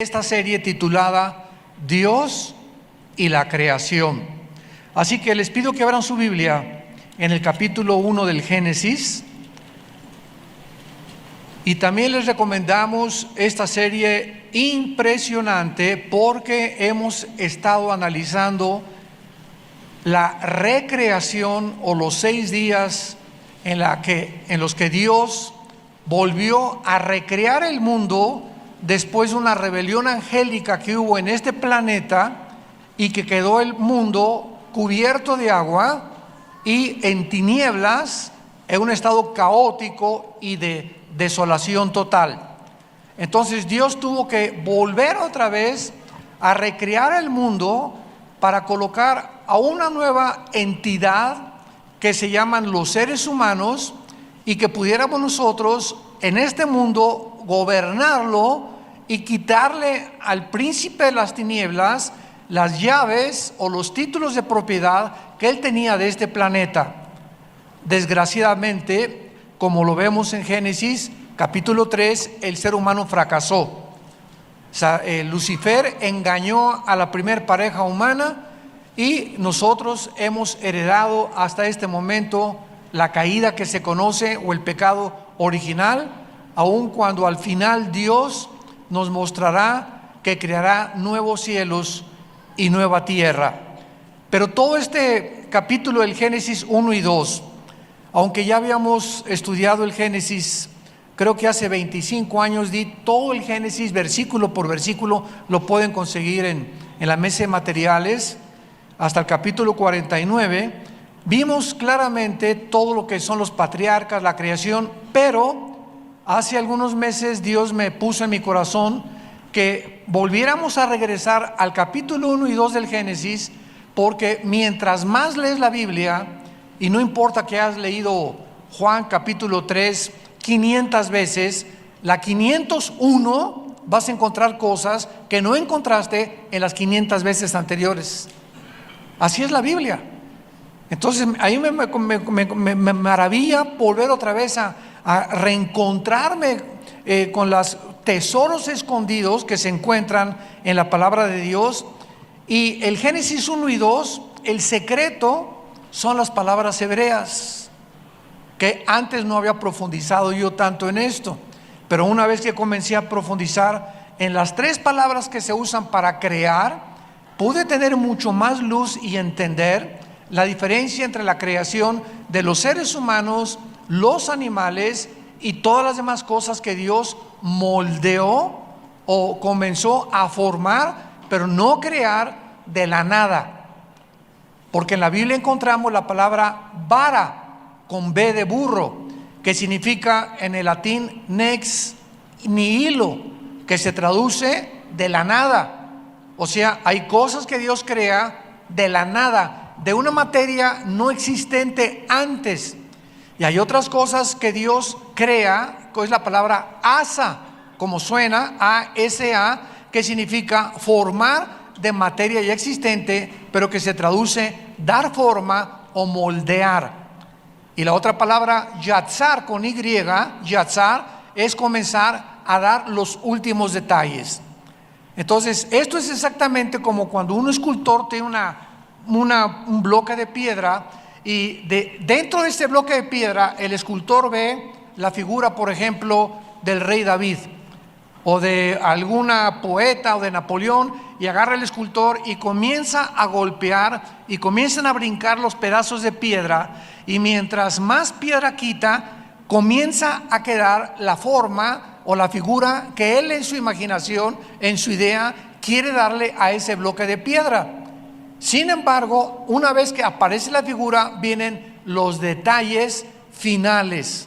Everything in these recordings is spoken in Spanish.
Esta serie titulada Dios y la creación. Así que les pido que abran su Biblia en el capítulo 1 del Génesis, y también les recomendamos esta serie impresionante porque hemos estado analizando la recreación o los 6 días en los que Dios volvió a recrear el mundo después de una rebelión angélica que hubo en este planeta y que quedó el mundo cubierto de agua y en tinieblas, en un estado caótico y de desolación total. Entonces Dios tuvo que volver otra vez a recrear el mundo para colocar a una nueva entidad que se llaman los seres humanos, y que pudiéramos nosotros en este mundo gobernarlo y quitarle al príncipe de las tinieblas las llaves o los títulos de propiedad que él tenía de este planeta. Desgraciadamente, como lo vemos en Génesis capítulo 3, el ser humano fracasó. O sea, Lucifer engañó a la primer pareja humana y nosotros hemos heredado hasta este momento la caída que se conoce, o el pecado original, aun cuando al final Dios nos mostrará que creará nuevos cielos y nueva tierra. Pero todo este capítulo del Génesis 1 y 2, aunque ya habíamos estudiado el Génesis, creo que hace 25 años, di todo el Génesis versículo por versículo, lo pueden conseguir en la mesa de materiales, hasta el capítulo 49, vimos claramente todo lo que son los patriarcas, la creación. Pero hace algunos meses Dios me puso en mi corazón que volviéramos a regresar al capítulo 1 y 2 del Génesis, porque mientras más lees la Biblia, y no importa que hayas leído Juan capítulo 3 500 veces, la 501 vas a encontrar cosas que no encontraste en las 500 veces anteriores. Así es la Biblia. Entonces ahí me maravilla volver otra vez a reencontrarme con los tesoros escondidos que se encuentran en la palabra de Dios. Y el Génesis 1 y 2, el secreto son las palabras hebreas, que antes no había profundizado yo tanto en esto, pero una vez que comencé a profundizar en las 3 palabras que se usan para crear, pude tener mucho más luz y entender la diferencia entre la creación de los seres humanos, los animales y todas las demás cosas que Dios moldeó o comenzó a formar, pero no crear de la nada. Porque en la Biblia encontramos la palabra vara, con B de burro, que significa en el latín nex nihilo, que se traduce de la nada. O sea, hay cosas que Dios crea de la nada, de una materia no existente antes. Y hay otras cosas que Dios crea, que es la palabra asa, como suena, A-S-A, que significa formar de materia ya existente, pero que se traduce dar forma o moldear. Y la otra palabra, yatzar, con Y, yatzar, es comenzar a dar los últimos detalles. Entonces, esto es exactamente como cuando un escultor tiene un bloque de piedra, y dentro de este bloque de piedra el escultor ve la figura, por ejemplo, del rey David o de alguna poeta o de Napoleón, y agarra el escultor y comienza a golpear y comienzan a brincar los pedazos de piedra, y mientras más piedra quita, comienza a quedar la forma o la figura que él en su imaginación, en su idea, quiere darle a ese bloque de piedra. Sin embargo, una vez que aparece la figura, vienen los detalles finales.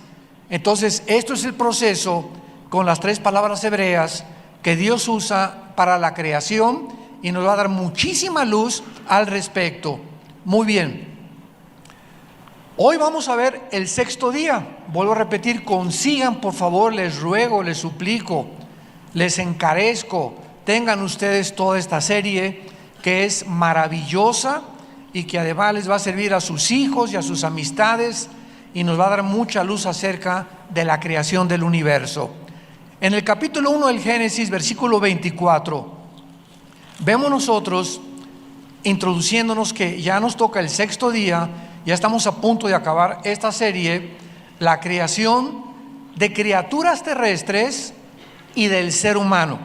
Entonces, esto es el proceso con las 3 palabras hebreas que Dios usa para la creación, y nos va a dar muchísima luz al respecto. Muy bien. Hoy vamos a ver el 6º día. Vuelvo a repetir, consigan, por favor, les ruego, les suplico, les encarezco, tengan ustedes toda esta serie, que es maravillosa y que además les va a servir a sus hijos y a sus amistades, y nos va a dar mucha luz acerca de la creación del universo. En el capítulo 1 del Génesis, versículo 24, vemos nosotros, introduciéndonos, que ya nos toca el sexto día, ya estamos a punto de acabar esta serie, la creación de criaturas terrestres y del ser humano.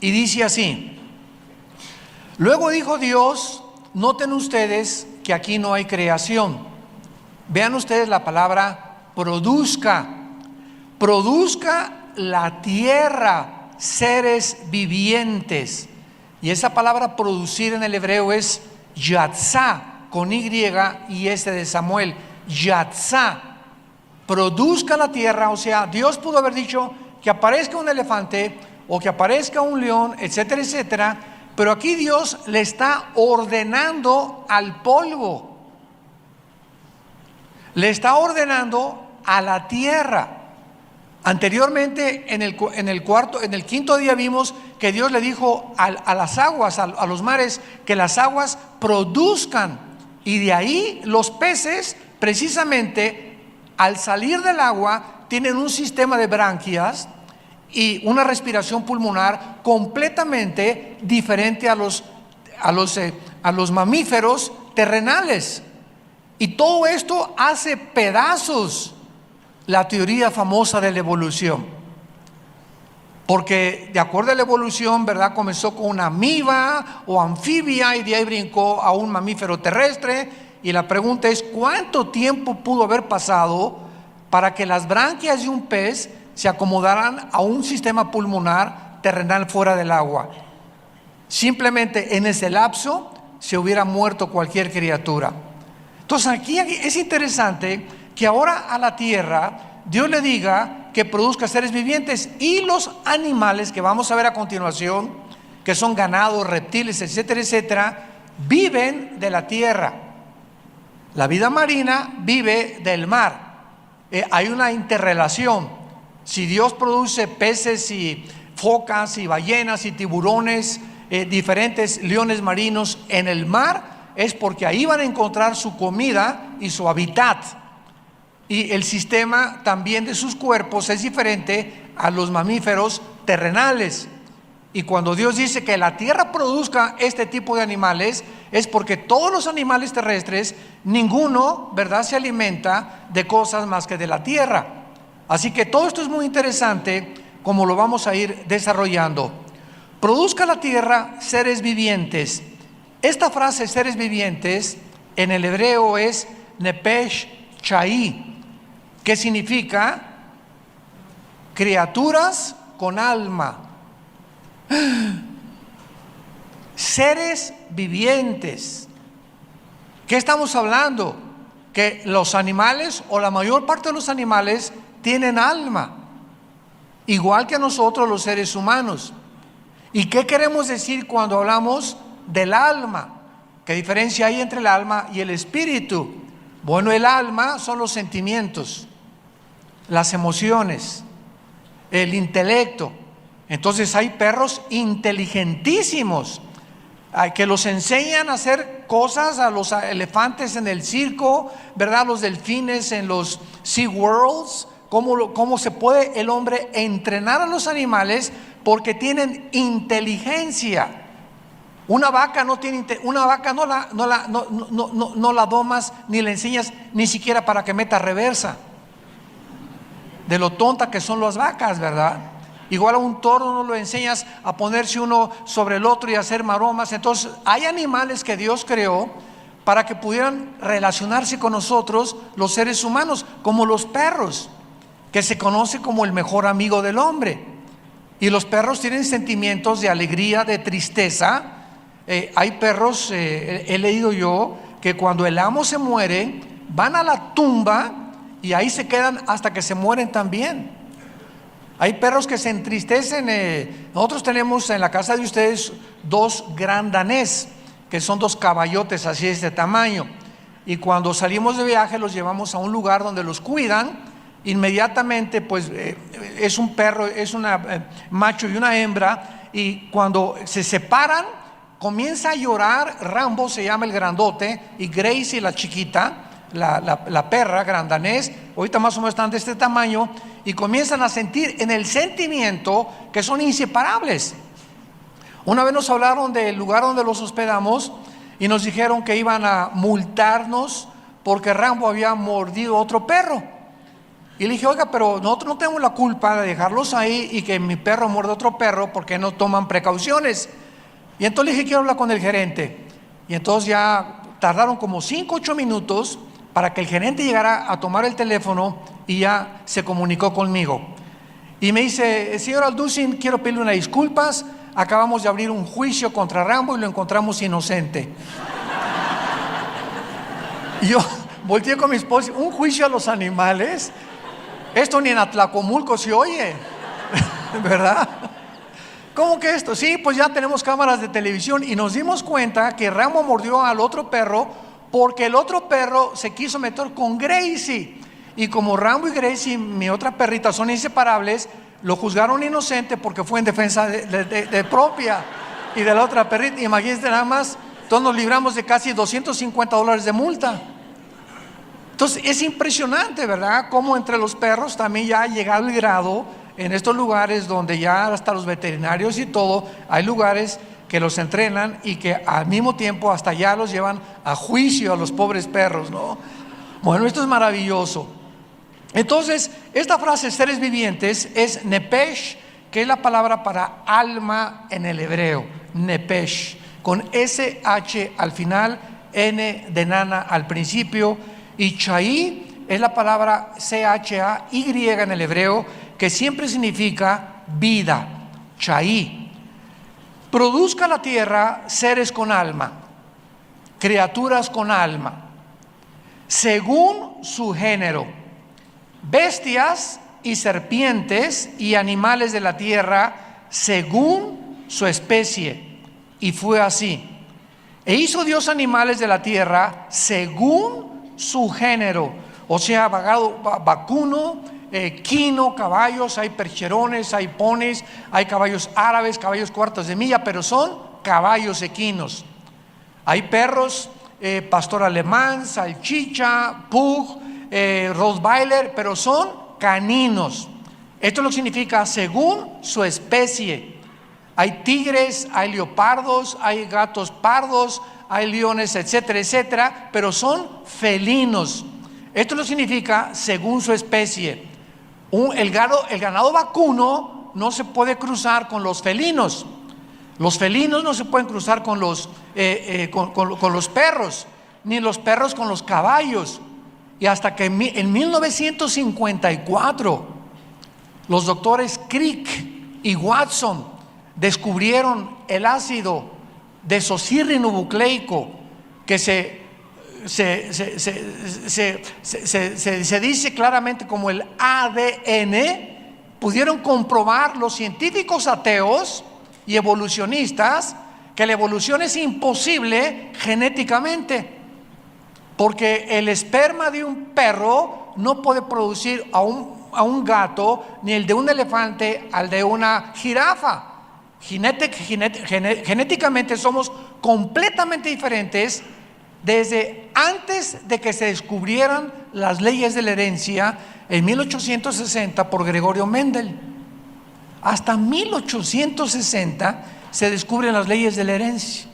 Y dice así: luego dijo Dios, noten ustedes que aquí no hay creación. Vean ustedes la palabra produzca. Produzca la tierra seres vivientes. Y esa palabra producir en el hebreo es yatzá, con Y y S de Samuel. Yatzá. Produzca la tierra. O sea, Dios pudo haber dicho que aparezca un elefante o que aparezca un león, etcétera, etcétera. Pero aquí Dios le está ordenando al polvo. Le está ordenando a la tierra. Anteriormente en el quinto día vimos que Dios le dijo a las aguas, a los mares, que las aguas produzcan. Y de ahí los peces, precisamente al salir del agua, tienen un sistema de branquias y una respiración pulmonar completamente diferente a los mamíferos terrenales. Y todo esto hace pedazos la teoría famosa de la evolución. Porque de acuerdo a la evolución, ¿verdad?, comenzó con una amiba o anfibia y de ahí brincó a un mamífero terrestre. Y la pregunta es, ¿cuánto tiempo pudo haber pasado para que las branquias de un pez se acomodaran a un sistema pulmonar terrenal fuera del agua? Simplemente en ese lapso se hubiera muerto cualquier criatura. Entonces aquí es interesante que ahora a la tierra Dios le diga que produzca seres vivientes, y los animales que vamos a ver a continuación, que son ganados, reptiles, etcétera, etcétera, viven de la tierra. La vida marina vive del mar. Hay una interrelación. Si Dios produce peces y focas y ballenas y tiburones, diferentes leones marinos en el mar, es porque ahí van a encontrar su comida y su hábitat. Y el sistema también de sus cuerpos es diferente a los mamíferos terrenales. Y cuando Dios dice que la tierra produzca este tipo de animales, es porque todos los animales terrestres, ninguno, ¿verdad?, se alimenta de cosas más que de la tierra. Así que todo esto es muy interesante, como lo vamos a ir desarrollando. Produzca la tierra seres vivientes. Esta frase, seres vivientes, en el hebreo es nepesh chai, que significa criaturas con alma. Seres vivientes. ¿Qué estamos hablando? Que los animales, o la mayor parte de los animales, tienen alma, igual que nosotros los seres humanos. ¿Y qué queremos decir cuando hablamos del alma? ¿Qué diferencia hay entre el alma y el espíritu? Bueno, el alma son los sentimientos, las emociones, el intelecto. Entonces hay perros inteligentísimos que los enseñan a hacer cosas, a los elefantes en el circo, ¿verdad?, los delfines en los Sea Worlds. Cómo se puede el hombre entrenar a los animales, porque tienen inteligencia. Una vaca no tiene una vaca no la domas ni le enseñas ni siquiera para que meta reversa, de lo tonta que son las vacas, ¿verdad? Igual a un toro no lo enseñas a ponerse uno sobre el otro y hacer maromas. Entonces hay animales que Dios creó para que pudieran relacionarse con nosotros, los seres humanos, como los perros, que se conoce como el mejor amigo del hombre. Y los perros tienen sentimientos de alegría, de tristeza. Hay perros, he leído yo, que cuando el amo se muere, van a la tumba y ahí se quedan hasta que se mueren también. Hay perros que se entristecen. Nosotros tenemos en la casa de ustedes 2 gran danés, que son 2 caballotes así de este tamaño. Y cuando salimos de viaje los llevamos a un lugar donde los cuidan. Inmediatamente pues es un perro, es un macho y una hembra, y cuando se separan comienza a llorar. Rambo se llama el grandote y Gracie la chiquita, la perra gran danés, ahorita más o menos están de este tamaño, y comienzan a sentir en el sentimiento que son inseparables. Una vez nos hablaron del lugar donde los hospedamos y nos dijeron que iban a multarnos porque Rambo había mordido a otro perro. Y le dije, oiga, pero nosotros no tenemos la culpa de dejarlos ahí y que mi perro muerde a otro perro, porque no toman precauciones. Y entonces le dije, quiero hablar con el gerente. Y entonces ya tardaron como 5 o 8 minutos para que el gerente llegara a tomar el teléfono, y ya se comunicó conmigo. Y me dice, señor Alducin, quiero pedirle unas disculpas. Acabamos de abrir un juicio contra Rambo y lo encontramos inocente. Y yo volteé con mi esposa, ¿un juicio a los animales? Esto ni en Atlacomulco se oye, ¿verdad? ¿Cómo que esto? Sí, pues ya tenemos cámaras de televisión y nos dimos cuenta que Rambo mordió al otro perro porque el otro perro se quiso meter con Gracie. Y como Rambo y Gracie, mi otra perrita, son inseparables, lo juzgaron inocente porque fue en defensa de propia y de la otra perrita. Imagínense nada más, todos nos libramos de casi $250 de multa. Entonces es impresionante, ¿verdad? Cómo entre los perros también ya ha llegado el grado en estos lugares donde ya hasta los veterinarios y todo, hay lugares que los entrenan y que al mismo tiempo hasta ya los llevan a juicio a los pobres perros, ¿no? Bueno, esto es maravilloso. Entonces, esta frase seres vivientes es nepesh, que es la palabra para alma en el hebreo, nepesh, con SH al final, N de nana al principio, y chaí es la palabra CHAY en el hebreo, que siempre significa vida, chaí. Produzca la tierra seres con alma, criaturas con alma, según su género, bestias y serpientes y animales de la tierra según su especie. Y fue así. E hizo Dios animales de la tierra según su género, o sea, vacuno, quino, caballos, hay percherones, hay ponis, hay caballos árabes, caballos cuartos de milla, pero son caballos equinos. Hay perros, pastor alemán, salchicha, pug, rottweiler, pero son caninos. Esto lo significa según su especie. Hay tigres, hay leopardos, hay gatos pardos, hay leones, etcétera, etcétera, pero son felinos. Esto lo significa según su especie. El ganado vacuno no se puede cruzar con los felinos. Los felinos no se pueden cruzar con los perros, ni los perros con los caballos. Y hasta que en 1954 los doctores Crick y Watson descubrieron el ácido desoxirribonucleico, que se dice claramente como el ADN. Pudieron comprobar los científicos ateos y evolucionistas que la evolución es imposible genéticamente, porque el esperma de un perro no puede producir a un gato, ni el de un elefante al de una jirafa. Genéticamente somos completamente diferentes desde antes de que se descubrieran las leyes de la herencia en 1860 por Gregorio Mendel. Hasta 1860 se descubren las leyes de la herencia,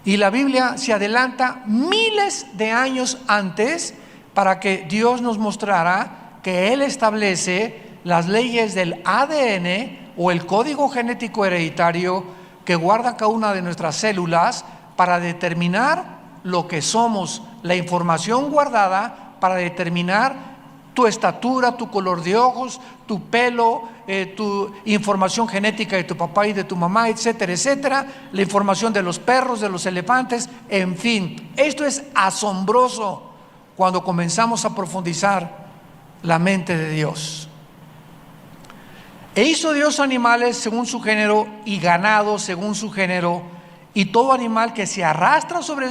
y la Biblia se adelanta miles de años antes para que Dios nos mostrara que Él establece las leyes del ADN, o el código genético hereditario que guarda cada una de nuestras células para determinar lo que somos, la información guardada para determinar tu estatura, tu color de ojos, tu pelo, tu información genética de tu papá y de tu mamá, etcétera, etcétera, la información de los perros, de los elefantes, en fin. Esto es asombroso cuando comenzamos a profundizar la mente de Dios. E hizo Dios animales según su género y ganado según su género y todo animal que se arrastra sobre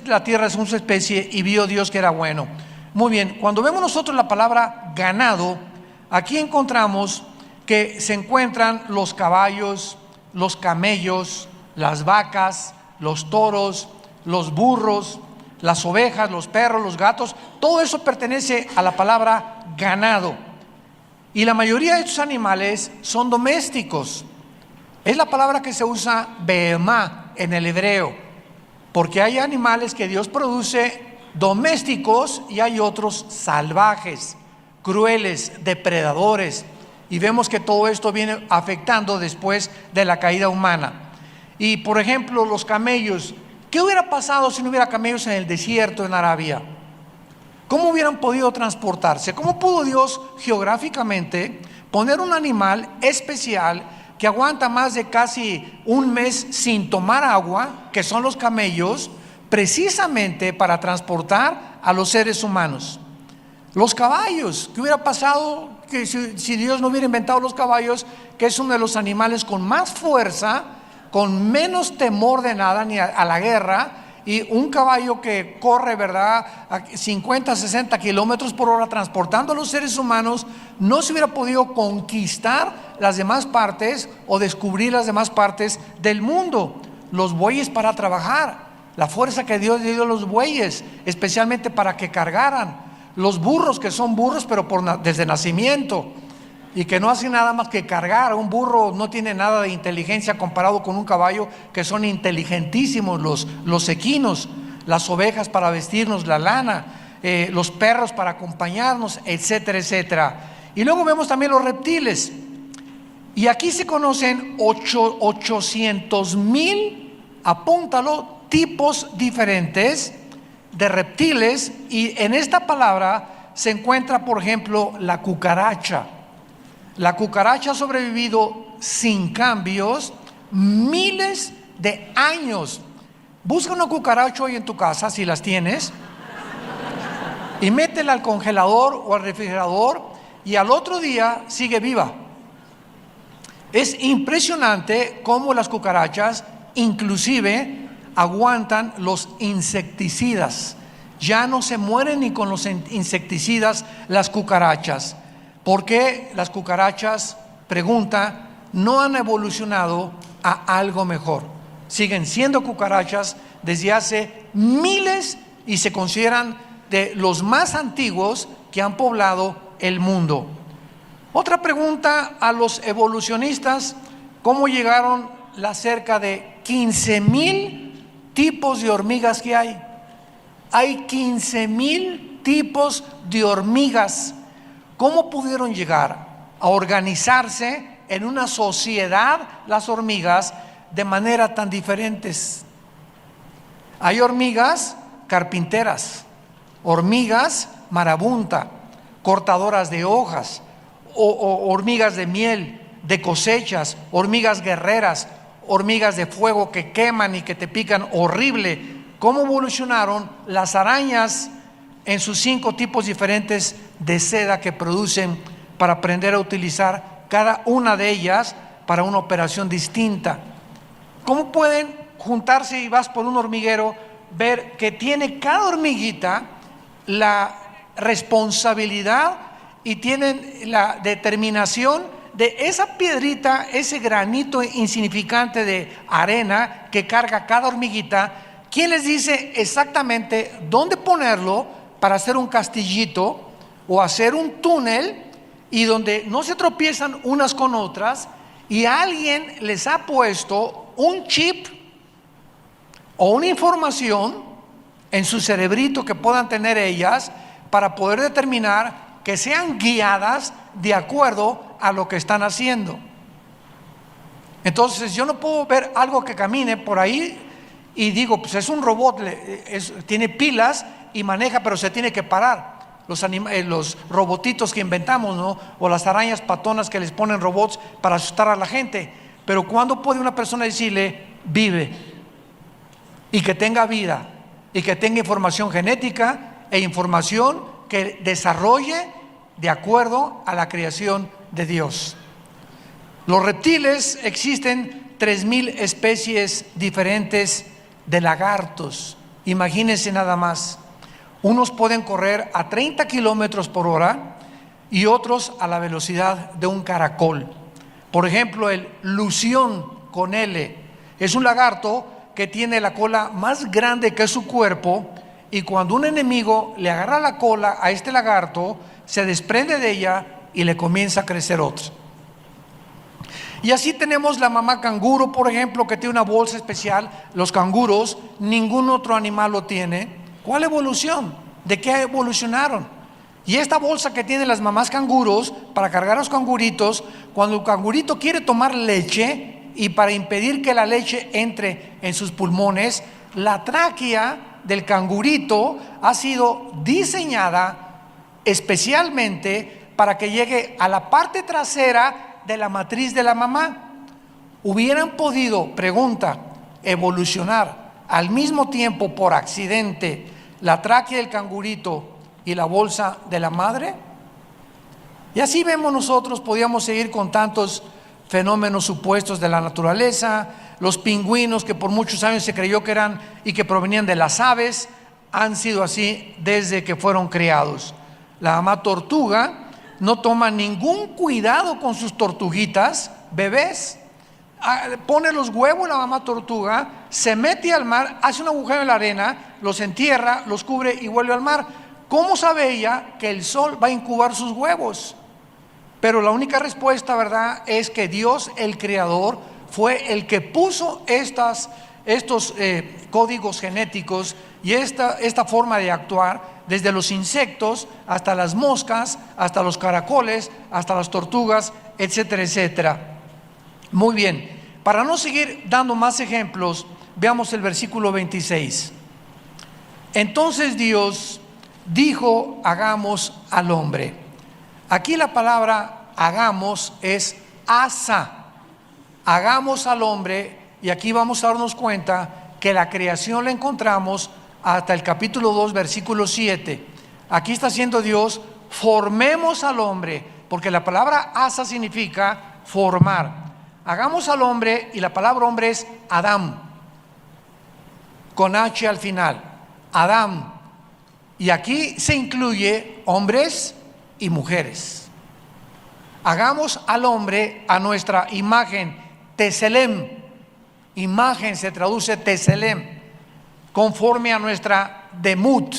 la tierra según su especie, y vio Dios que era bueno. Muy bien, cuando vemos nosotros la palabra ganado, aquí encontramos que se encuentran los caballos, los camellos, las vacas, los toros, los burros, las ovejas, los perros, los gatos. Todo eso pertenece a la palabra ganado. Y la mayoría de estos animales son domésticos. Es la palabra que se usa behemá en el hebreo, porque hay animales que Dios produce domésticos y hay otros salvajes, crueles, depredadores. Y vemos que todo esto viene afectando después de la caída humana. Y por ejemplo, los camellos. ¿Qué hubiera pasado si no hubiera camellos en el desierto en Arabia? ¿Cómo hubieran podido transportarse? ¿Cómo pudo Dios geográficamente poner un animal especial que aguanta más de casi un mes sin tomar agua, que son los camellos, precisamente para transportar a los seres humanos? Los caballos. ¿Qué hubiera pasado que si Dios no hubiera inventado los caballos, que es uno de los animales con más fuerza, con menos temor de nada, ni a la guerra? Y un caballo que corre, ¿verdad?, a 50, 60 kilómetros por hora transportando a los seres humanos, no se hubiera podido conquistar las demás partes o descubrir las demás partes del mundo. Los bueyes para trabajar, la fuerza que Dios dio a los bueyes, especialmente para que cargaran. Los burros, que son burros pero desde nacimiento, y que no hacen nada más que cargar. Un burro no tiene nada de inteligencia comparado con un caballo, que son inteligentísimos los equinos, las ovejas para vestirnos la lana, los perros para acompañarnos, etcétera, etcétera. Y luego vemos también los reptiles. Y aquí se conocen 800,000, apúntalo, tipos diferentes de reptiles. Y en esta palabra se encuentra, por ejemplo, la cucaracha. La cucaracha ha sobrevivido sin cambios miles de años. Busca una cucaracha hoy en tu casa, si las tienes, y métela al congelador o al refrigerador, y al otro día sigue viva. Es impresionante cómo las cucarachas inclusive aguantan los insecticidas. Ya no se mueren ni con los insecticidas las cucarachas. ¿Por qué las cucarachas, pregunta, no han evolucionado a algo mejor? Siguen siendo cucarachas desde hace miles y se consideran de los más antiguos que han poblado el mundo. Otra pregunta a los evolucionistas: ¿cómo llegaron las cerca de 15,000 tipos de hormigas que hay? Hay 15,000 tipos de hormigas. ¿Cómo pudieron llegar a organizarse en una sociedad las hormigas de manera tan diferentes? Hay hormigas carpinteras, hormigas marabunta, cortadoras de hojas, o hormigas de miel, de cosechas, hormigas guerreras, hormigas de fuego que queman y que te pican horrible. ¿Cómo evolucionaron las arañas en sus 5 tipos diferentes de seda que producen para aprender a utilizar cada una de ellas para una operación distinta? ¿Cómo pueden juntarse, y vas por un hormiguero, ver que tiene cada hormiguita la responsabilidad y tienen la determinación de esa piedrita, ese granito insignificante de arena que carga cada hormiguita? ¿Quién les dice exactamente dónde ponerlo para hacer un castillito o hacer un túnel, y donde no se tropiezan unas con otras? Y alguien les ha puesto un chip o una información en su cerebrito que puedan tener ellas para poder determinar que sean guiadas de acuerdo a lo que están haciendo. Entonces yo no puedo ver algo que camine por ahí y digo, pues es un robot, tiene pilas y maneja, pero se tiene que parar. Los robotitos que inventamos, ¿no? O las arañas patonas que les ponen robots para asustar a la gente. Pero ¿cuándo puede una persona decirle vive, y que tenga vida, y que tenga información genética e información que desarrolle de acuerdo a la creación de Dios? Los reptiles, existen 3,000 especies diferentes de lagartos. Imagínense nada más. Unos pueden correr a 30 kilómetros por hora y otros a la velocidad de un caracol. Por ejemplo, el lución con L es un lagarto que tiene la cola más grande que su cuerpo, y cuando un enemigo le agarra la cola a este lagarto, se desprende de ella y le comienza a crecer otra. Y así tenemos la mamá canguro, por ejemplo, que tiene una bolsa especial. Los canguros, ningún otro animal lo tiene. ¿Cuál evolución? ¿De qué evolucionaron? Y esta bolsa que tienen las mamás canguros para cargar a los canguritos, cuando el cangurito quiere tomar leche y para impedir que la leche entre en sus pulmones, la tráquea del cangurito ha sido diseñada especialmente para que llegue a la parte trasera de la matriz de la mamá. Hubieran podido, pregunta, evolucionar al mismo tiempo por accidente la tráquea del cangurito y la bolsa de la madre. Y así vemos nosotros, podíamos seguir con tantos fenómenos supuestos de la naturaleza. Los pingüinos, que por muchos años se creyó que eran y que provenían de las aves, han sido así desde que fueron creados. La mamá tortuga no toma ningún cuidado con sus tortuguitas bebés. Pone los huevos la mamá tortuga, se mete al mar, hace un agujero en la arena, los entierra, los cubre y vuelve al mar. ¿Cómo sabe ella que el sol va a incubar sus huevos? Pero la única respuesta, ¿verdad?, es que Dios, el creador, fue el que puso estos códigos genéticos y esta forma de actuar, desde los insectos hasta las moscas, hasta los caracoles, hasta las tortugas, etcétera, etcétera. Muy bien, para no seguir dando más ejemplos, veamos el versículo 26. Entonces Dios dijo: hagamos al hombre. Aquí la palabra hagamos es asa. Hagamos al hombre, y aquí vamos a darnos cuenta que la creación la encontramos hasta el capítulo 2, versículo 7. Aquí está haciendo Dios: formemos al hombre, porque la palabra asa significa formar. Hagamos al hombre, y la palabra hombre es Adam, con H al final, Adam. Y aquí se incluye hombres y mujeres. Hagamos al hombre a nuestra imagen, Teselem. Imagen se traduce Teselem, conforme a nuestra demut,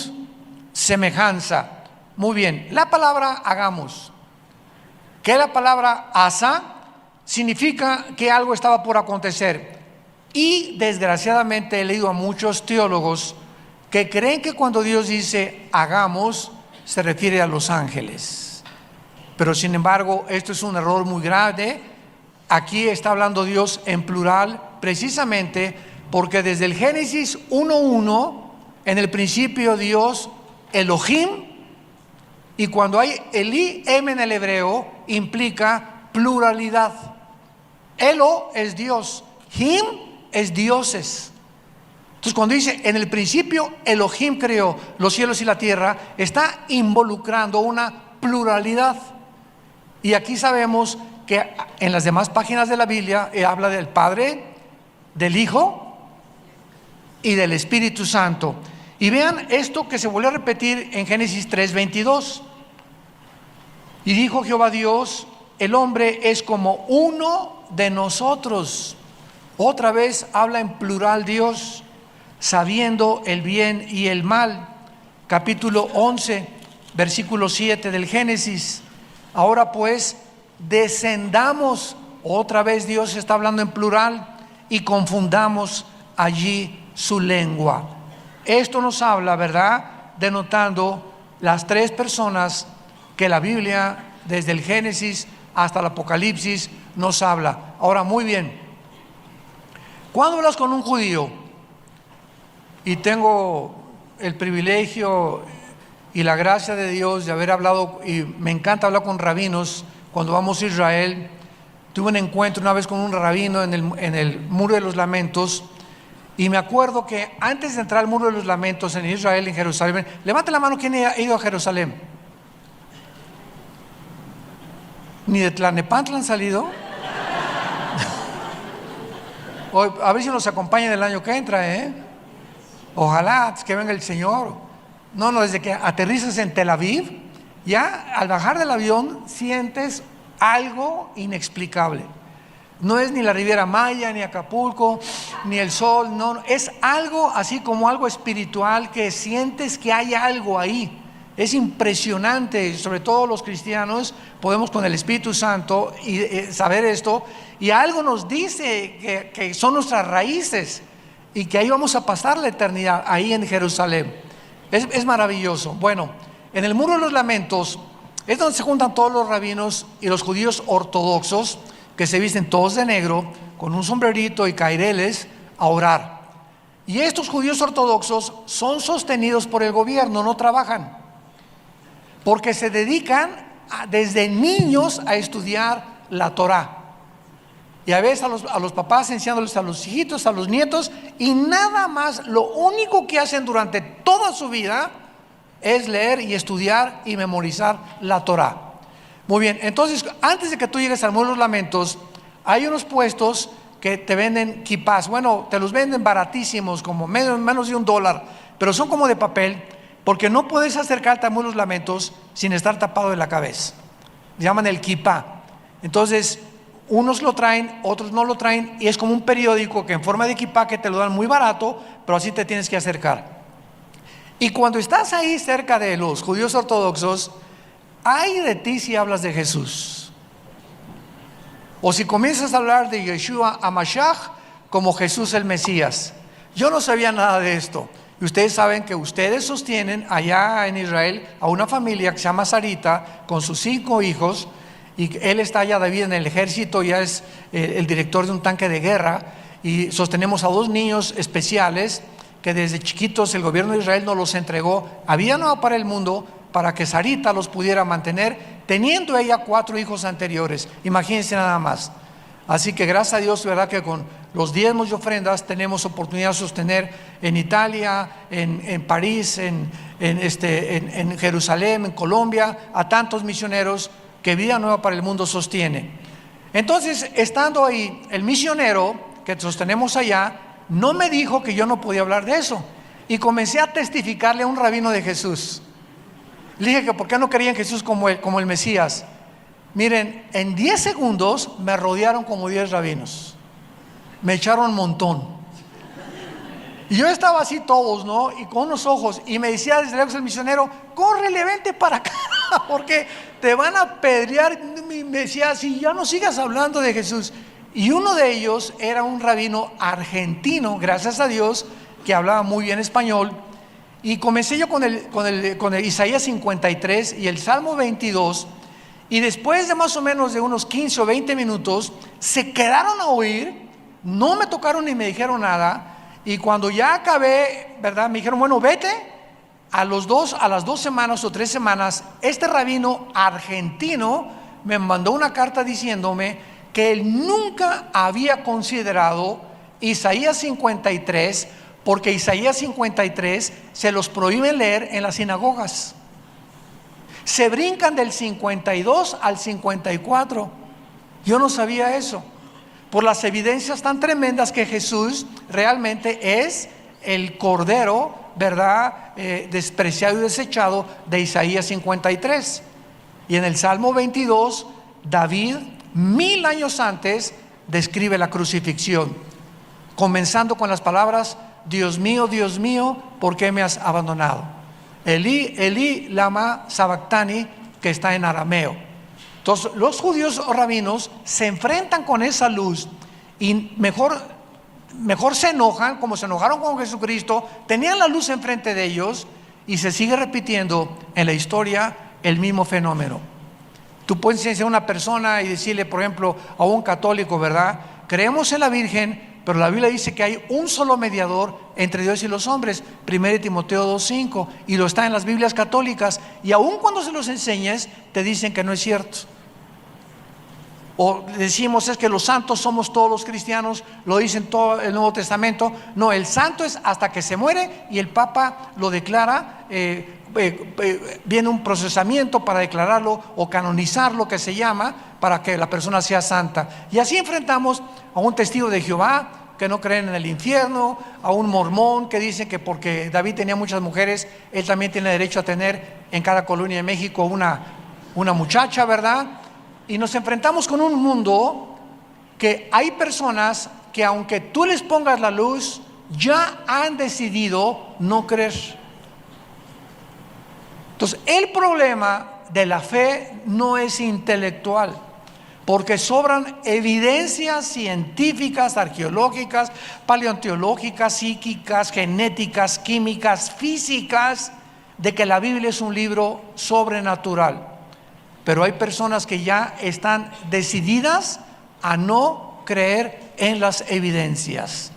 semejanza. Muy bien, la palabra hagamos, que la palabra asa, significa que algo estaba por acontecer. Y desgraciadamente he leído a muchos teólogos que creen que cuando Dios dice hagamos, se refiere a los ángeles. Pero sin embargo, esto es un error muy grave. Aquí está hablando Dios en plural, precisamente porque desde el Génesis 1:1, en el principio Dios, Elohim, y cuando hay Eli, en el hebreo, implica pluralidad. Elo es Dios, Him es dioses. Entonces cuando dice en el principio Elohim creó los cielos y la tierra, está involucrando una pluralidad. Y aquí sabemos que en las demás páginas de la Biblia habla del Padre, del Hijo y del Espíritu Santo. Y vean esto que se volvió a repetir en Génesis 3:22. Y dijo Jehová Dios: el hombre es como uno de nosotros. Otra vez habla en plural Dios, sabiendo el bien y el mal. Capítulo 11, versículo 7 del Génesis. Ahora pues, descendamos. Otra vez Dios está hablando en plural, y confundamos allí su lengua. Esto nos habla, ¿verdad?, denotando las tres personas que la Biblia, desde el Génesis hasta el Apocalipsis, nos habla. Ahora, muy bien, cuando hablas con un judío, y tengo el privilegio y la gracia de Dios de haber hablado, y me encanta hablar con rabinos cuando vamos a Israel. Tuve un encuentro una vez con un rabino en el Muro de los Lamentos, y me acuerdo que antes de entrar al Muro de los Lamentos en Israel, en Jerusalén, levante la mano quien ha ido a Jerusalén. ¿Ni de Tlalnepantla han salido? A ver si nos acompañan el año que entra, Ojalá que venga el Señor. No, desde que aterrizas en Tel Aviv, ya al bajar del avión sientes algo inexplicable. No es ni la Riviera Maya, ni Acapulco, ni el sol, no, es algo así como algo espiritual, que sientes que hay algo ahí. Es impresionante, sobre todo los cristianos, podemos con el Espíritu Santo y saber esto, y algo nos dice que son nuestras raíces y que ahí vamos a pasar la eternidad, ahí en Jerusalén. Es maravilloso. Bueno, en el Muro de los Lamentos es donde se juntan todos los rabinos y los judíos ortodoxos, que se visten todos de negro, con un sombrerito y caireles, a orar. Y estos judíos ortodoxos son sostenidos por el gobierno, no trabajan, porque se dedican desde niños a estudiar la Torá. Y a veces a los papás enseñándoles a los hijitos, a los nietos, y nada más, lo único que hacen durante toda su vida es leer y estudiar y memorizar la Torá. Muy bien, entonces antes de que tú llegues al Muro de los Lamentos, hay unos puestos que te venden kipás. Bueno, te los venden baratísimos, como menos de $1, pero son como de papel, porque no puedes acercarte al Muro de los Lamentos sin estar tapado de la cabeza. Se llaman el kipá. Entonces unos lo traen, otros no lo traen, y es como un periódico que en forma de kipá, que te lo dan muy barato, pero así te tienes que acercar. Y cuando estás ahí cerca de los judíos ortodoxos, ay de ti si hablas de Jesús, o si comienzas a hablar de Yeshua HaMashiach como Jesús el Mesías. Yo no sabía nada de esto, y ustedes saben que ustedes sostienen allá en Israel a una familia que se llama Sarita, con sus 5 hijos, y él está allá, David, en el ejército, ya es el director de un tanque de guerra, y sostenemos a 2 niños especiales que desde chiquitos el gobierno de Israel nos los entregó a Vida Nueva para el Mundo, para que Sarita los pudiera mantener, teniendo ella 4 hijos anteriores. Imagínense nada más. Así que gracias a Dios, verdad, que con los diezmos y ofrendas tenemos oportunidad de sostener en Italia, en París, en Jerusalén, en Colombia, a tantos misioneros que Vida Nueva para el Mundo sostiene. Entonces, estando ahí, el misionero que sostenemos allá no me dijo que yo no podía hablar de eso, y comencé a testificarle a un rabino de Jesús. Le dije que por qué no creía en Jesús como el Mesías. Miren, en 10 segundos me rodearon como 10 rabinos, me echaron un montón, y yo estaba así todos, ¿no? Y con unos ojos, y me decía desde lejos el misionero: córrele, vente para acá, porque te van a apedrear. Me decía: si ya no sigas hablando de Jesús. Y uno de ellos era un rabino argentino, gracias a Dios, que hablaba muy bien español. Y comencé yo con el Isaías 53 y el Salmo 22, y después de más o menos de unos 15 o 20 minutos se quedaron a oír, no me tocaron ni me dijeron nada. Y cuando ya acabé, ¿verdad?, me dijeron: bueno, vete. A las 2 semanas o 3 semanas, este rabino argentino me mandó una carta diciéndome que él nunca había considerado Isaías 53, porque Isaías 53 se los prohíbe leer en las sinagogas. Se brincan del 52 al 54. Yo no sabía eso, por las evidencias tan tremendas que Jesús realmente es el Cordero, ¿verdad?, despreciado y desechado de Isaías 53. Y en el Salmo 22, David, 1000 años antes, describe la crucifixión, comenzando con las palabras: Dios mío, ¿por qué me has abandonado? Elí, Elí, lama sabactani, que está en arameo. Entonces los judíos o rabinos se enfrentan con esa luz, y mejor se enojan, como se enojaron con Jesucristo. Tenían la luz enfrente de ellos, y se sigue repitiendo en la historia el mismo fenómeno. Tú puedes enseñar a una persona y decirle, por ejemplo, a un católico, ¿verdad?, creemos en la Virgen, pero la Biblia dice que hay un solo mediador entre Dios y los hombres, 1 Timoteo 2:5, y lo está en las Biblias católicas, y aun cuando se los enseñes, te dicen que no es cierto. O decimos: es que los santos somos todos los cristianos, lo dicen todo el Nuevo Testamento. No, el santo es hasta que se muere, y el Papa lo declara, viene un procesamiento para declararlo o canonizarlo, que se llama, para que la persona sea santa. Y así enfrentamos a un testigo de Jehová que no creen en el infierno, a un mormón que dice que porque David tenía muchas mujeres, él también tiene derecho a tener en cada colonia de México una muchacha, ¿verdad? Y nos enfrentamos con un mundo que hay personas que, aunque tú les pongas la luz, ya han decidido no creer. Entonces, el problema de la fe no es intelectual, porque sobran evidencias científicas, arqueológicas, paleontológicas, psíquicas, genéticas, químicas, físicas, de que la Biblia es un libro sobrenatural. Pero hay personas que ya están decididas a no creer en las evidencias.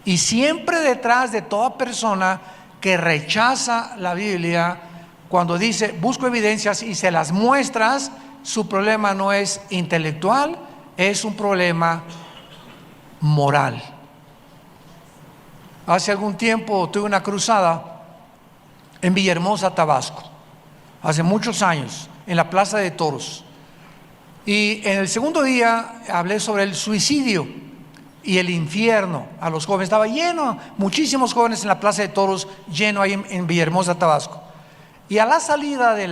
Y siempre detrás de toda persona que rechaza la Biblia, cuando dice busco evidencias y se las muestras, su problema no es intelectual, es un problema moral. Hace algún tiempo tuve una cruzada en Villahermosa, Tabasco, hace muchos años, en la Plaza de Toros. Y en el segundo día hablé sobre el suicidio y el infierno a los jóvenes. Estaba lleno, muchísimos jóvenes en la Plaza de Toros, lleno ahí en Villahermosa, Tabasco. Y a la salida de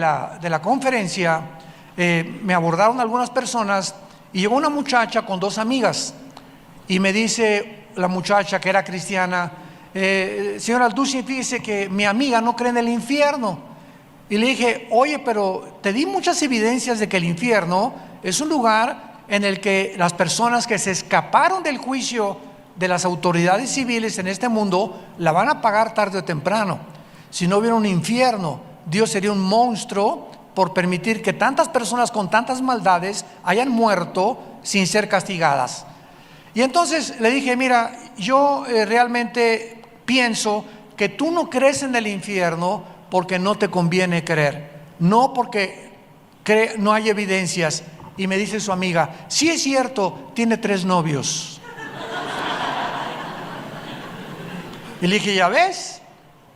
la conferencia, me abordaron algunas personas y llegó una muchacha con dos amigas. Y me dice la muchacha, que era cristiana, señora Alducin, fíjese que mi amiga no cree en el infierno. Y le dije, oye, pero te di muchas evidencias de que el infierno es un lugar en el que las personas que se escaparon del juicio de las autoridades civiles en este mundo la van a pagar tarde o temprano. Si no hubiera un infierno, Dios sería un monstruo por permitir que tantas personas con tantas maldades hayan muerto sin ser castigadas. Y entonces le dije, mira, yo realmente pienso que tú no crees en el infierno porque no te conviene creer, no porque no hay evidencias. Y me dice su amiga, sí es cierto, tiene 3 novios. Y le dije, ya ves,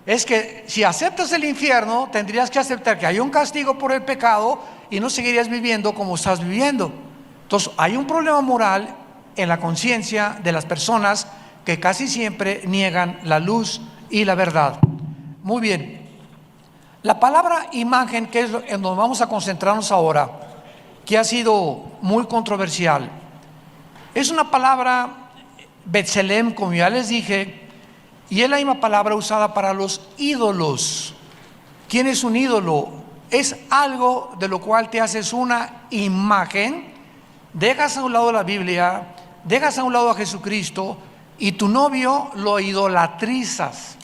es que si aceptas el infierno, tendrías que aceptar que hay un castigo por el pecado y no seguirías viviendo como estás viviendo. Entonces hay un problema moral en la conciencia de las personas que casi siempre niegan la luz y la verdad. Muy bien, la palabra imagen, que es en donde vamos a concentrarnos ahora, que ha sido muy controversial, es una palabra Betselem, como ya les dije, y es la misma palabra usada para los ídolos. ¿Quién es un ídolo? Es algo de lo cual te haces una imagen, dejas a un lado la Biblia, dejas a un lado a Jesucristo y tu novio lo idolatrizas.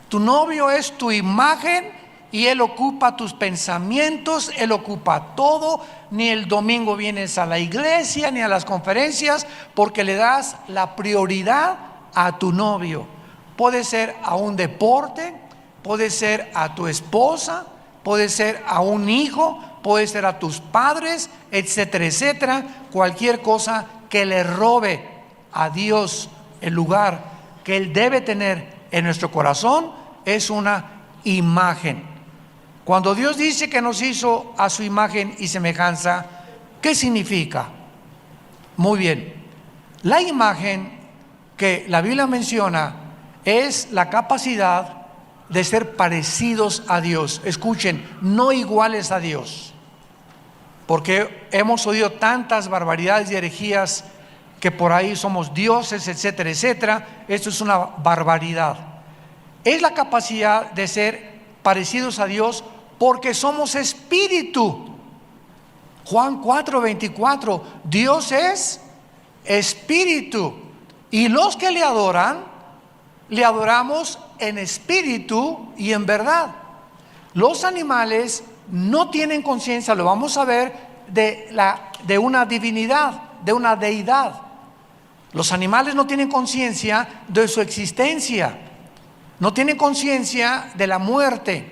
Tu novio es tu imagen y él ocupa tus pensamientos, él ocupa todo. Ni el domingo vienes a la iglesia ni a las conferencias porque le das la prioridad a tu novio. Puede ser a un deporte, puede ser a tu esposa, puede ser a un hijo, puede ser a tus padres, etcétera, etcétera. Cualquier cosa que le robe a Dios el lugar que Él debe tener en nuestro corazón es una imagen. Cuando Dios dice que nos hizo a su imagen y semejanza, ¿qué significa? Muy bien, la imagen que la Biblia menciona es la capacidad de ser parecidos a Dios. Escuchen, no iguales a Dios, porque hemos oído tantas barbaridades y herejías que por ahí somos dioses, etcétera, etcétera. Esto es una barbaridad. Es la capacidad de ser parecidos a Dios porque somos espíritu. Juan 4:24, Dios es espíritu y los que le adoran, le adoramos en espíritu y en verdad. Los animales no tienen conciencia, lo vamos a ver, de una divinidad, de una deidad. Los animales no tienen conciencia de su existencia, no tienen conciencia de la muerte,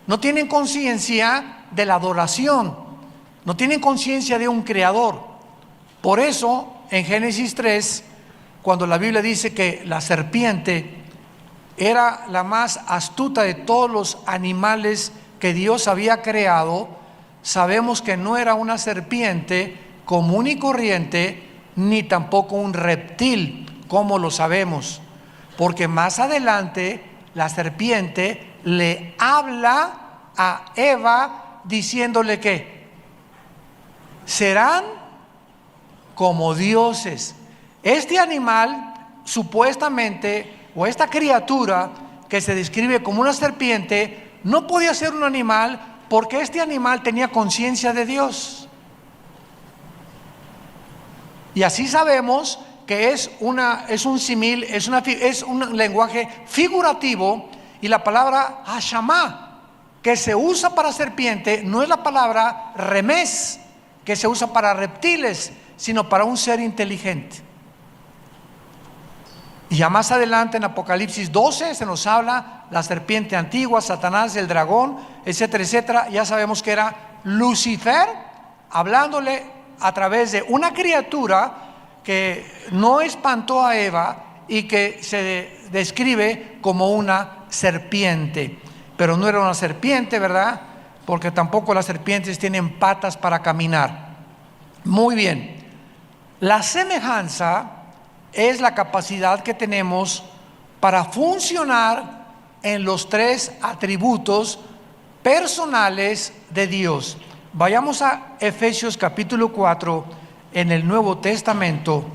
no tienen conciencia de la adoración, no tienen conciencia de un creador. Por eso, en Génesis 3, cuando la Biblia dice que la serpiente era la más astuta de todos los animales que Dios había creado, sabemos que no era una serpiente común y corriente, ni tampoco un reptil, como lo sabemos, porque más adelante la serpiente le habla a Eva diciéndole que serán como dioses. Este animal supuestamente, o esta criatura que se describe como una serpiente, no podía ser un animal Porque este animal tenía conciencia de Dios. Y así sabemos que es un símil, es un lenguaje figurativo, y la palabra Hashamá, que se usa para serpiente, no es la palabra remes, que se usa para reptiles, sino para un ser inteligente. Y ya más adelante en Apocalipsis 12 se nos habla la serpiente antigua, Satanás, el dragón, etcétera, etcétera. Ya sabemos que era Lucifer hablándole a través de una criatura que no espantó a Eva y que se describe como una serpiente. Pero no era una serpiente, ¿verdad? Porque tampoco las serpientes tienen patas para caminar. Muy bien. La semejanza es la capacidad que tenemos para funcionar en los tres atributos personales de Dios. Vayamos a Efesios capítulo 4 en el Nuevo Testamento.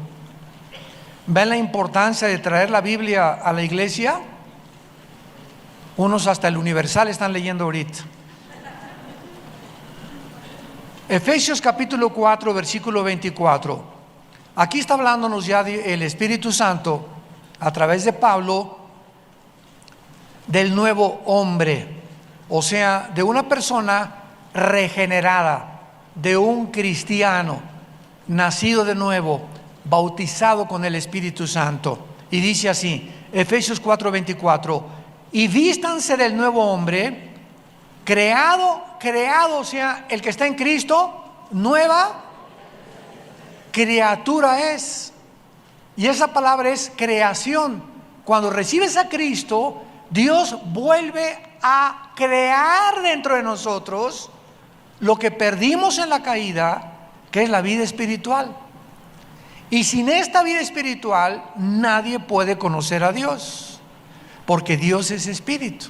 ¿Ven la importancia de traer la Biblia a la iglesia? Unos hasta el Universal están leyendo ahorita. Efesios capítulo 4 versículo 24. Aquí está hablándonos ya el Espíritu Santo a través de Pablo del nuevo hombre, o sea, de una persona regenerada, de un cristiano nacido de nuevo, bautizado con el Espíritu Santo. Y dice así, Efesios 4:24, y vístanse del nuevo hombre, creado, o sea, el que está en Cristo, nueva criatura es. Y esa palabra es creación. Cuando recibes a Cristo, Dios vuelve a crear dentro de nosotros lo que perdimos en la caída, que es la vida espiritual. Y sin esta vida espiritual nadie puede conocer a Dios, porque Dios es espíritu.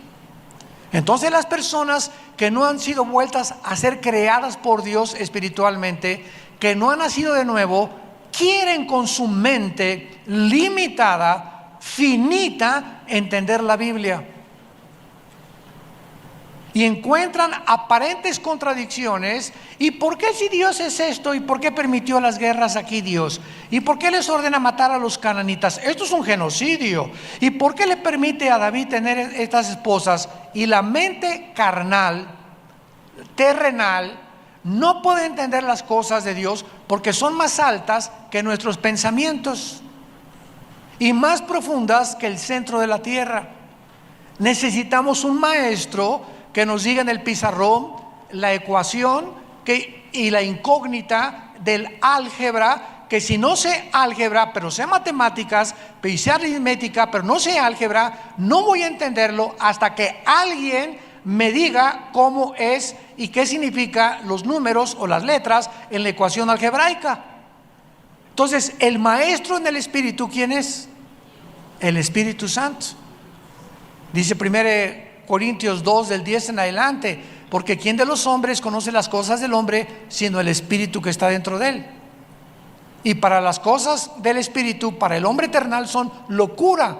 Entonces las personas que no han sido vueltas a ser creadas por Dios espiritualmente, que no han nacido de nuevo, quieren con su mente limitada, finita, entender la Biblia. Y encuentran aparentes contradicciones. ¿Y por qué si Dios es esto? ¿Y por qué permitió las guerras aquí Dios? ¿Y por qué les ordena matar a los cananitas? Esto es un genocidio. ¿Y por qué le permite a David tener estas esposas? Y la mente carnal, terrenal, no puede entender las cosas de Dios porque son más altas que nuestros pensamientos y más profundas que el centro de la tierra. Necesitamos un maestro que nos diga en el pizarrón la ecuación y la incógnita del álgebra, que si no sé álgebra, pero sé matemáticas, pero sé aritmética, pero no sé álgebra, no voy a entenderlo hasta que alguien me diga cómo es y qué significa los números o las letras en la ecuación algebraica. Entonces, el maestro en el Espíritu, ¿quién es? El Espíritu Santo. Dice 1 Corintios 2 del 10 en adelante, porque ¿quién de los hombres conoce las cosas del hombre sino el Espíritu que está dentro de él? Y para las cosas del Espíritu, para el hombre terrenal son locura,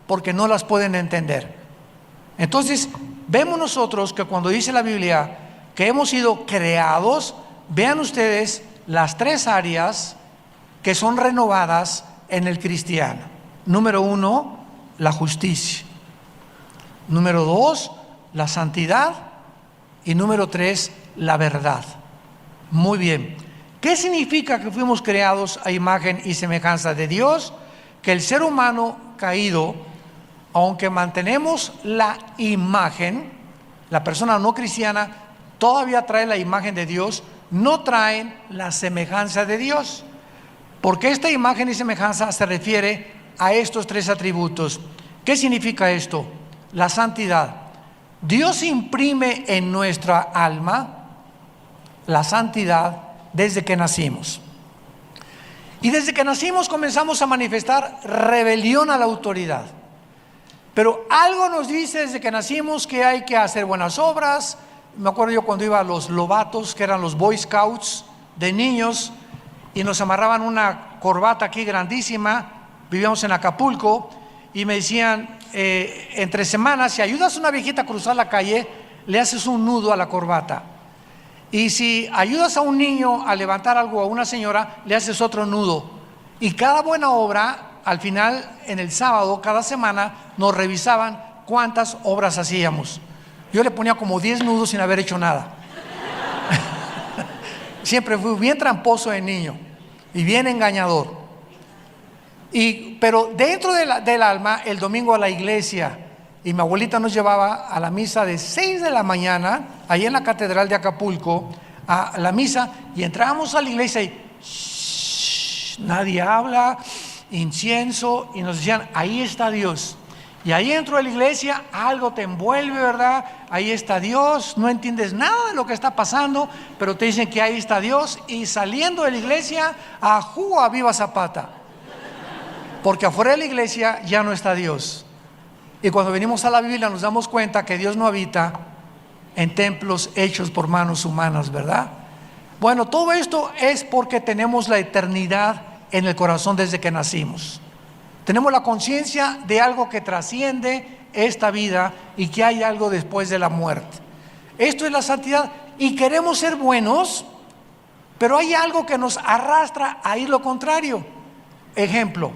porque no las pueden entender. Entonces, vemos nosotros que cuando dice la Biblia que hemos sido creados, vean ustedes las tres áreas que son renovadas en el cristiano. Número 1, la justicia. Número 2, la santidad. Y número 3, la verdad. Muy bien. ¿Qué significa que fuimos creados a imagen y semejanza de Dios? Que el ser humano caído, aunque mantenemos la imagen, la persona no cristiana todavía trae la imagen de Dios, no traen la semejanza de Dios. Porque esta imagen y semejanza se refiere a estos tres atributos. ¿Qué significa esto? La santidad. Dios imprime en nuestra alma la santidad desde que nacimos. Y desde que nacimos comenzamos a manifestar rebelión a la autoridad. Pero algo nos dice desde que nacimos que hay que hacer buenas obras. Me acuerdo yo cuando iba a los lobatos, que eran los Boy Scouts de niños, y nos amarraban una corbata aquí grandísima. Vivíamos en Acapulco y me decían, entre semanas, si ayudas a una viejita a cruzar la calle, le haces un nudo a la corbata. Y si ayudas a un niño a levantar algo, a una señora, le haces otro nudo. Y cada buena obra, al final, en el sábado, cada semana, nos revisaban cuántas obras hacíamos. Yo le ponía como 10 nudos sin haber hecho nada. Siempre fui bien tramposo de niño y bien engañador. Pero dentro del alma, el domingo a la iglesia, y mi abuelita nos llevaba a la misa de 6 de la mañana, ahí en la catedral de Acapulco, a la misa, y entrábamos a la iglesia y nadie habla, incienso, y nos decían, ahí está Dios. Y ahí dentro de la iglesia algo te envuelve, ¿verdad? Ahí está Dios, no entiendes nada de lo que está pasando, pero te dicen que ahí está Dios, y saliendo de la iglesia, ajú a viva Zapata, porque afuera de la iglesia ya no está Dios. Y cuando venimos a la Biblia nos damos cuenta que Dios no habita en templos hechos por manos humanas, ¿verdad? Bueno, todo esto es porque tenemos la eternidad en el corazón desde que nacimos. Tenemos la conciencia de algo que trasciende esta vida y que hay algo después de la muerte. Esto es la santidad, y queremos ser buenos, pero hay algo que nos arrastra a ir lo contrario. Ejemplo,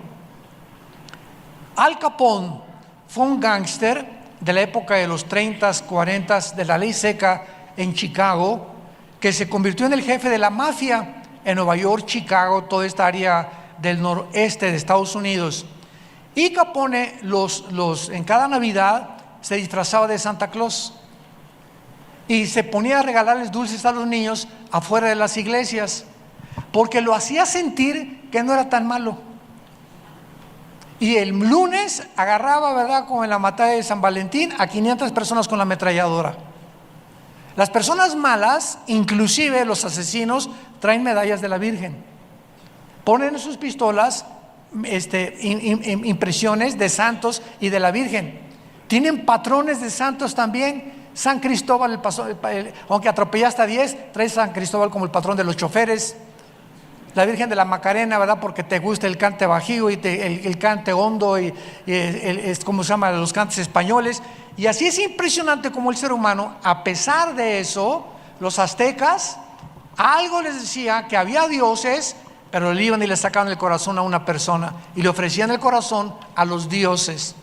Al Capone fue un gángster de la época de los 30s, 40s, de la ley seca en Chicago, que se convirtió en el jefe de la mafia en Nueva York, Chicago, toda esta área del noreste de Estados Unidos. Y Capone en cada Navidad se disfrazaba de Santa Claus y se ponía a regalarles dulces a los niños afuera de las iglesias, porque lo hacía sentir que no era tan malo. Y el lunes agarraba, ¿verdad?, como en la batalla de San Valentín, a 500 personas con la ametralladora. Las personas malas, inclusive los asesinos, traen medallas de la Virgen. Ponen en sus pistolas impresiones de santos y de la Virgen. Tienen patrones de santos también. San Cristóbal, aunque atropellaste a 10, trae San Cristóbal como el patrón de los choferes. La Virgen de la Macarena, ¿verdad?, porque te gusta el cante bajío y el cante hondo y ¿cómo se llama?, los cantes españoles. Y así es impresionante como el ser humano, a pesar de eso, los aztecas, algo les decía que había dioses, pero le iban y le sacaban el corazón a una persona y le ofrecían el corazón a los dioses.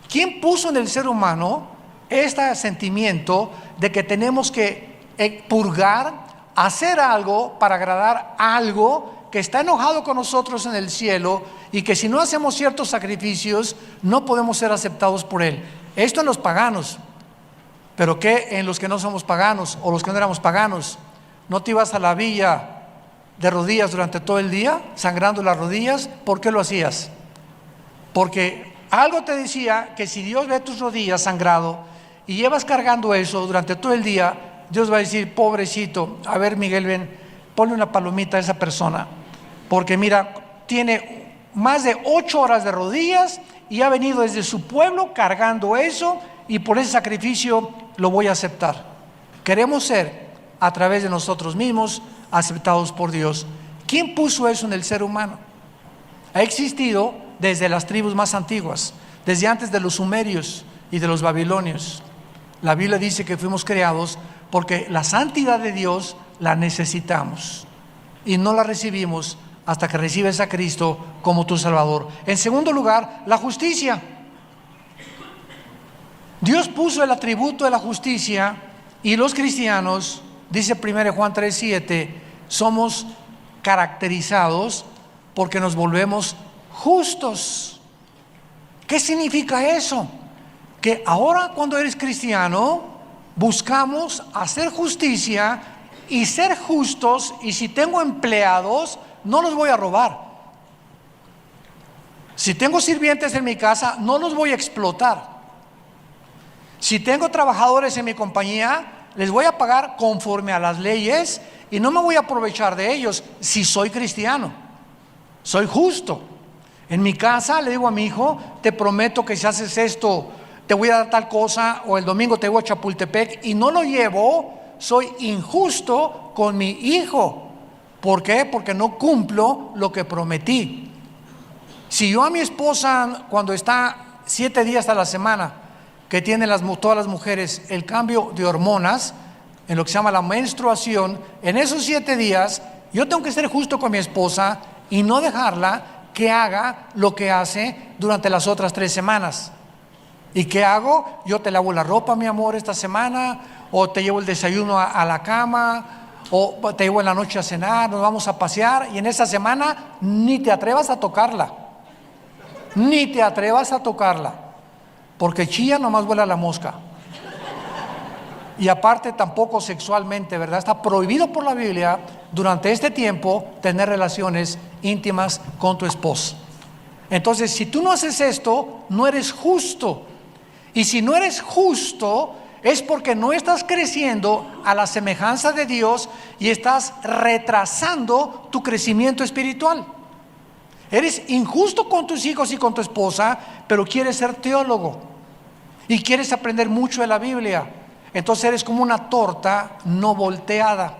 ¿Quién puso en el ser humano este sentimiento de que tenemos que purgar, hacer algo para agradar a algo que está enojado con nosotros en el cielo, y que si no hacemos ciertos sacrificios no podemos ser aceptados por Él? Esto en los paganos, pero ¿qué en los que no somos paganos o los que no éramos paganos? ¿No te ibas a la villa de rodillas durante todo el día, sangrando las rodillas? ¿Por qué lo hacías? Porque algo te decía que si Dios ve tus rodillas sangrado y llevas cargando eso durante todo el día, Dios va a decir, pobrecito, a ver, Miguel, ven, ponle una palomita a esa persona, porque mira, tiene más de 8 horas de rodillas y ha venido desde su pueblo cargando eso, y por ese sacrificio lo voy a aceptar. Queremos ser, a través de nosotros mismos, aceptados por Dios. ¿Quién puso eso en el ser humano? Ha existido desde las tribus más antiguas, desde antes de los sumerios y de los babilonios. La Biblia dice que fuimos creados porque la santidad de Dios la necesitamos y no la recibimos hasta que recibes a Cristo como tu Salvador. En segundo lugar, la justicia. Dios puso el atributo de la justicia, y los cristianos, dice 1 Juan 3:7, somos caracterizados porque nos volvemos justos. ¿Qué significa eso? Que ahora, cuando eres cristiano, buscamos hacer justicia y ser justos, y si tengo empleados, no los voy a robar. Si tengo sirvientes en mi casa, no los voy a explotar. Si tengo trabajadores en mi compañía, les voy a pagar conforme a las leyes y no me voy a aprovechar de ellos. Si soy cristiano, soy justo. En mi casa le digo a mi hijo, te prometo que si haces esto, te voy a dar tal cosa, o el domingo te voy a Chapultepec, y no lo llevo, soy injusto con mi hijo. ¿Por qué? Porque no cumplo lo que prometí. Si yo a mi esposa, cuando está 7 días a la semana, que tienen todas las mujeres, el cambio de hormonas, en lo que se llama la menstruación, en esos 7 días, yo tengo que ser justo con mi esposa y no dejarla que haga lo que hace durante las otras 3 semanas. ¿Y qué hago? Yo te lavo la ropa, mi amor, esta semana, o te llevo el desayuno a la cama, o te llevo en la noche a cenar, nos vamos a pasear, y en esa semana ni te atrevas a tocarla, ni te atrevas a tocarla, porque chilla nomás vuela la mosca. Y aparte tampoco sexualmente, ¿verdad? Está prohibido por la Biblia durante este tiempo tener relaciones íntimas con tu esposa. Entonces, si tú no haces esto, no eres justo. Y si no eres justo, es porque no estás creciendo a la semejanza de Dios y estás retrasando tu crecimiento espiritual. Eres injusto con tus hijos y con tu esposa, pero quieres ser teólogo y quieres aprender mucho de la Biblia. Entonces eres como una torta no volteada,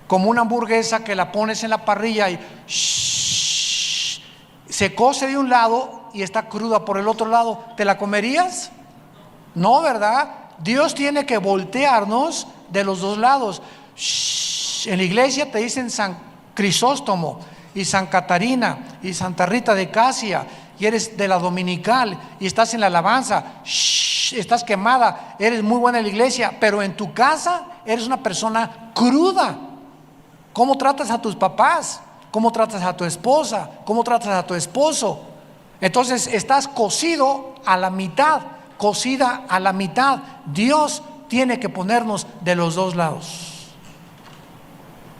como una hamburguesa que la pones en la parrilla y se cose de un lado y está cruda por el otro lado. ¿Te la comerías? No, ¿verdad? Dios tiene que voltearnos de los dos lados. En la iglesia te dicen San Crisóstomo y San Catarina y Santa Rita de Casia, y eres de la dominical y estás en la alabanza, estás quemada, eres muy buena en la iglesia, pero en tu casa eres una persona cruda. ¿Cómo tratas a tus papás? ¿Cómo tratas a tu esposa? ¿Cómo tratas a tu esposo? Entonces estás cocido a la mitad, cocida a la mitad. Dios tiene que ponernos de los dos lados.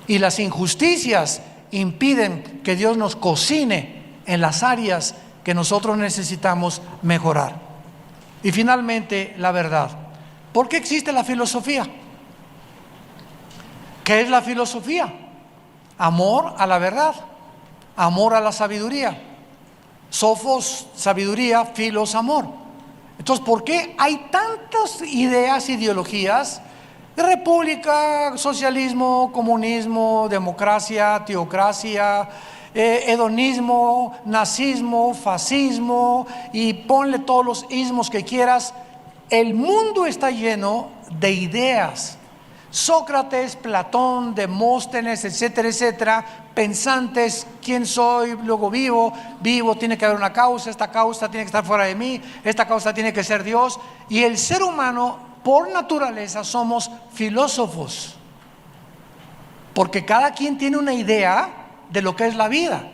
Y las injusticias impiden que Dios nos cocine en las áreas que nosotros necesitamos mejorar. Y finalmente, la verdad. ¿Por qué existe la filosofía? ¿Qué es la filosofía? Amor a la verdad, amor a la sabiduría. Sofos, sabiduría; filos, amor. Entonces, ¿por qué hay tantas ideas, ideologías de república, socialismo, comunismo, democracia, teocracia, hedonismo, nazismo, fascismo, y ponle todos los ismos que quieras? El mundo está lleno de ideas. Sócrates, Platón, Demóstenes, etcétera, etcétera, pensantes: ¿quién soy? Luego vivo, tiene que haber una causa, esta causa tiene que estar fuera de mí, esta causa tiene que ser Dios. Y el ser humano, por naturaleza, somos filósofos, porque cada quien tiene una idea de lo que es la vida.